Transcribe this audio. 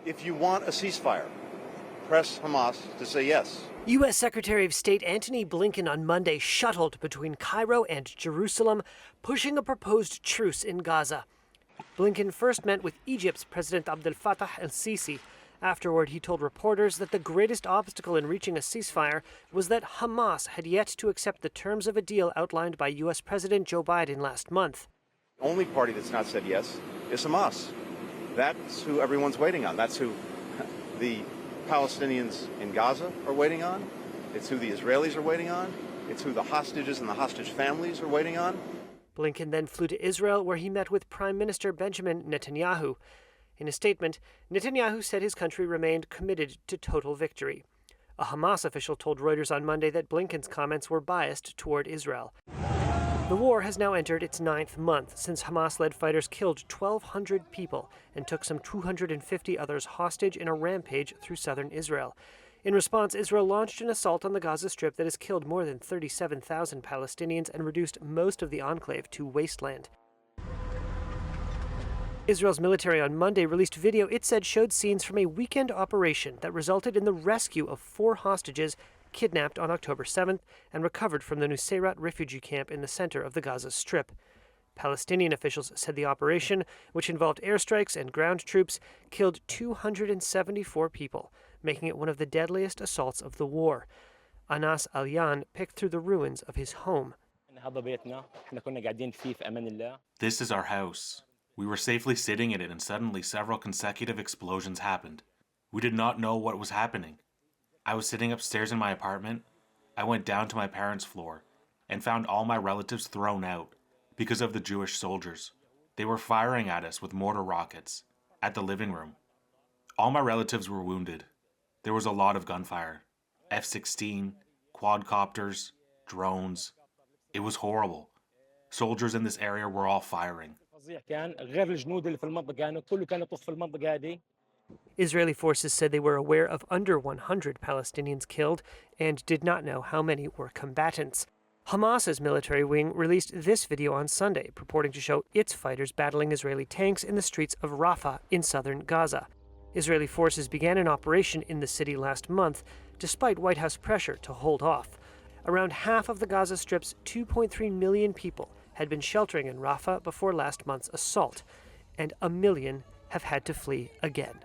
If you want a ceasefire, press Hamas to say yes. U.S. Secretary of State Antony Blinken on Monday shuttled between Cairo and Jerusalem, pushing a proposed truce in Gaza. Blinken first met with Egypt's President Abdel Fattah el-Sisi. Afterward, he told reporters that the greatest obstacle in reaching a ceasefire was that Hamas had yet to accept the terms of a deal outlined by U.S. President Joe Biden last month. The only party that's not said yes is Hamas. That's who everyone's waiting on. That's who the Palestinians in Gaza are waiting on. It's who the Israelis are waiting on. It's who the hostages and the hostage families are waiting on. Blinken then flew to Israel, where he met with Prime Minister Benjamin Netanyahu. In a statement, Netanyahu said his country remained committed to total victory. A Hamas official told Reuters on Monday that Blinken's comments were biased toward Israel. The war has now entered its 9th month since Hamas-led fighters killed 1,200 people and took some 250 others hostage in a rampage through southern Israel. In response, Israel launched an assault on the Gaza Strip that has killed more than 37,000 Palestinians and reduced most of the enclave to wasteland. Israel's military on Monday released video it said showed scenes from a weekend operation that resulted in the rescue of 4 hostages kidnapped on October 7th and recovered from the Nuseirat refugee camp in the center of the Gaza Strip. Palestinian officials said the operation, which involved airstrikes and ground troops, killed 274 people, making it one of the deadliest assaults of the war. Anas Alyan picked through the ruins of his home. This is our house. We were safely sitting in it, and suddenly several consecutive explosions happened. We did not know what was happening. I was sitting upstairs in my apartment. I went down to my parents' floor and found all my relatives thrown out because of the Jewish soldiers. They were firing at us with mortar rockets at the living room. All my relatives were wounded. There was a lot of gunfire. F-16, quadcopters, drones. It was horrible. Soldiers in this area were all firing. Israeli forces said they were aware of under 100 Palestinians killed and did not know how many were combatants. Hamas's military wing released this video on Sunday, purporting to show its fighters battling Israeli tanks in the streets of Rafah in southern Gaza. Israeli forces began an operation in the city last month, despite White House pressure to hold off. Around half of the Gaza Strip's 2.3 million people had been sheltering in Rafah before last month's assault, and 1 million have had to flee again.